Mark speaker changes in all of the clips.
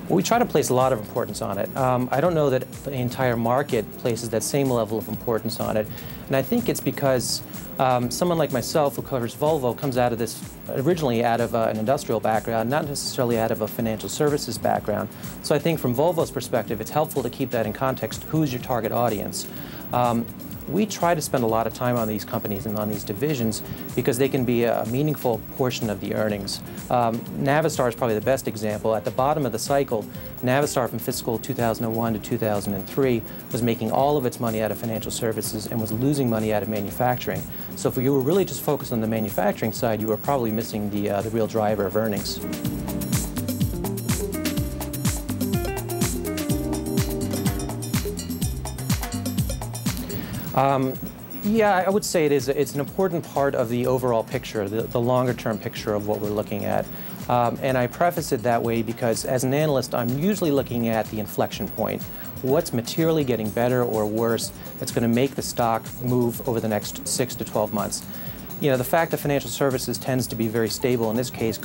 Speaker 1: We try to place a lot of importance on it. I don't know that the entire market places that same level of importance on it. And I think it's because someone like myself who covers Volvo comes out of this originally out of an industrial background, not necessarily out of a financial services background. So I think from Volvo's perspective, it's helpful to keep that in context. Who's your target audience? We try to spend a lot of time on these companies and on these divisions because they can be a meaningful portion of the earnings. Navistar is probably the best example. At the bottom of the cycle, Navistar from fiscal 2001 to 2003 was making all of its money out of financial services and was losing money out of manufacturing. So if you were really just focused on the manufacturing side, you were probably missing the real driver of earnings. Yeah, I would say it's an important part of the overall picture, the longer-term picture of what we're looking at. And I preface it that way because as an analyst, I'm usually looking at the inflection point. What's materially getting better or worse that's going to make the stock move over the next 6 to 12 months? You know, the fact that financial services tends to be very stable in this case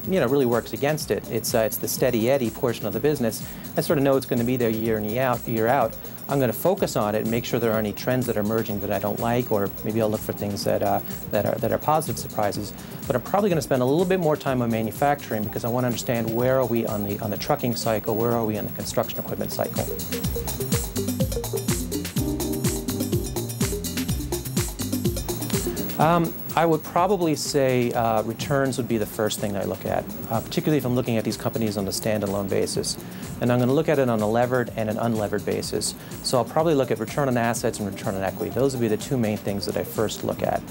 Speaker 1: really works against it. It's the steady Eddie portion of the business. I sort of know it's going to be there year in, year out. I'm going to focus on it and make sure there aren't any trends that are emerging that I don't like, or maybe I'll look for things that are positive surprises. But I'm probably going to spend a little bit more time on manufacturing because I want to understand where are we on the trucking cycle, where are we on the construction equipment cycle. I would probably say returns would be the first thing I look at, particularly if I'm looking at these companies on a standalone basis. And I'm going to look at it on a levered and an unlevered basis. So I'll probably look at return on assets and return on equity. Those would be the two main things that I first look at.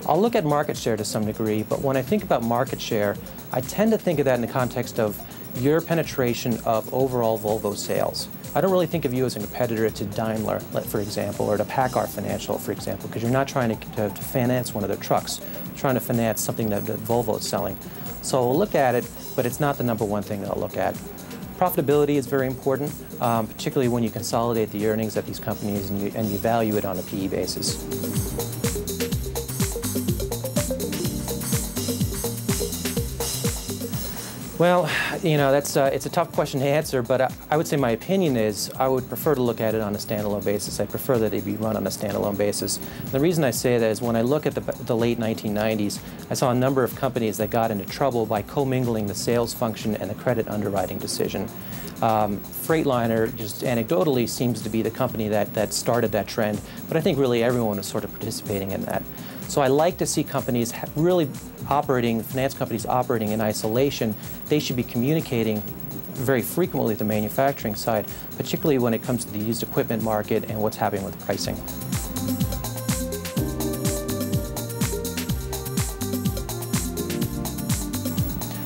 Speaker 1: I'll look at market share to some degree, but when I think about market share, I tend to think of that in the context of your penetration of overall Volvo sales. I don't really think of you as a competitor to Daimler, for example, or to Packard Financial, for example, because you're not trying to finance one of their trucks. You're trying to finance something that Volvo is selling. So I'll look at it, but it's not the number one thing that I'll look at. Profitability is very important, particularly when you consolidate the earnings at these companies and you value it on a PE basis. Well, you know, it's a tough question to answer, but I would say my opinion is I would prefer to look at it on a standalone basis. I prefer that they be run on a standalone basis. And the reason I say that is when I look at the late 1990s, I saw a number of companies that got into trouble by commingling the sales function and the credit underwriting decision. Freightliner, just anecdotally, seems to be the company that started that trend, but I think really everyone was sort of participating in that. So I like to see companies really finance companies operating in isolation. They should be communicating very frequently with the manufacturing side, particularly when it comes to the used equipment market and what's happening with pricing.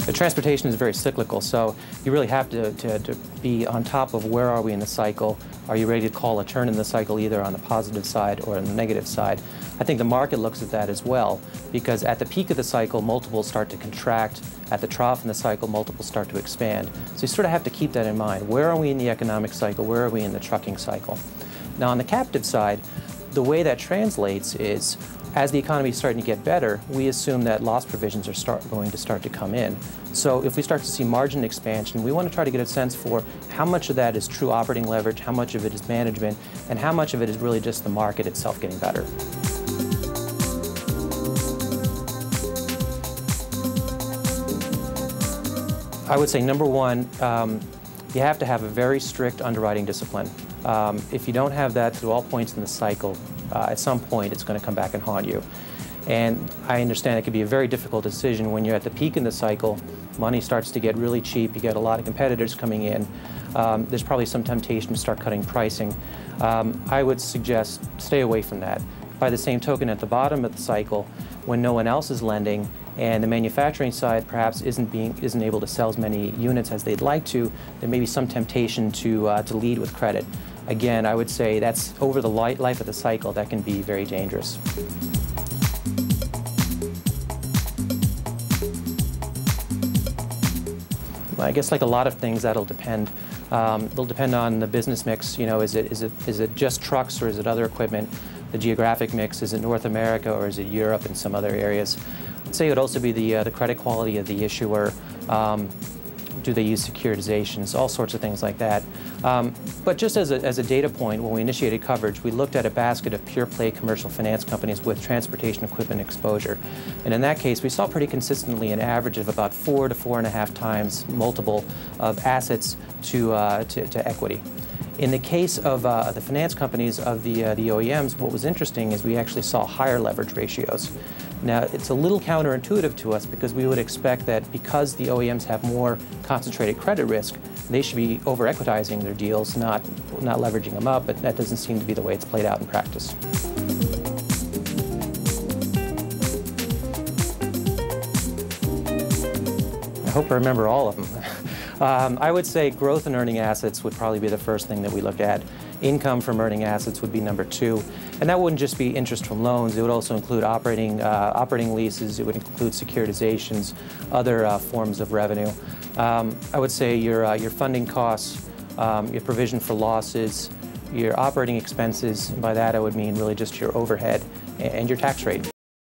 Speaker 1: The transportation is very cyclical, so you really have to be on top of where are we in the cycle. Are you ready to call a turn in the cycle either on the positive side or on the negative side? I think the market looks at that as well, because at the peak of the cycle, multiples start to contract. At the trough in the cycle, multiples start to expand. So you sort of have to keep that in mind. Where are we in the economic cycle? Where are we in the trucking cycle? Now on the captive side, the way that translates is as the economy is starting to get better, we assume that loss provisions are going to start to come in. So if we start to see margin expansion, we want to try to get a sense for how much of that is true operating leverage, how much of it is management, and how much of it is really just the market itself getting better. I would say number one, you have to have a very strict underwriting discipline. If you don't have that through all points in the cycle, at some point it's going to come back and haunt you. And I understand it can be a very difficult decision when you're at the peak in the cycle, money starts to get really cheap, you get a lot of competitors coming in, there's probably some temptation to start cutting pricing. I would suggest stay away from that. By the same token, at the bottom of the cycle, when no one else is lending and the manufacturing side perhaps isn't able to sell as many units as they'd like to, there may be some temptation to lead with credit. Again, I would say that's over the life of the cycle, that can be very dangerous. I guess like a lot of things, that'll depend. It'll depend on the business mix. You know, is it just trucks or is it other equipment? The geographic mix, is it North America or is it Europe and some other areas? I'd say it would also be the credit quality of the issuer. Do they use securitizations? All sorts of things like that. But just as a data point, when we initiated coverage, we looked at a basket of pure play commercial finance companies with transportation equipment exposure. And in that case, we saw pretty consistently an average of about 4 to 4.5 times multiple of assets to equity. In the case of the finance companies of the OEMs, what was interesting is we actually saw higher leverage ratios. Now, it's a little counterintuitive to us because we would expect that because the OEMs have more concentrated credit risk, they should be over-equitizing their deals, not leveraging them up, but that doesn't seem to be the way it's played out in practice. I hope I remember all of them. I would say growth in earning assets would probably be the first thing that we look at. Income from earning assets would be number 2. And that wouldn't just be interest from loans. It would also include operating leases. It would include securitizations, other forms of revenue. I would say your funding costs, your provision for losses, your operating expenses, and by that I would mean really just your overhead and your tax rate.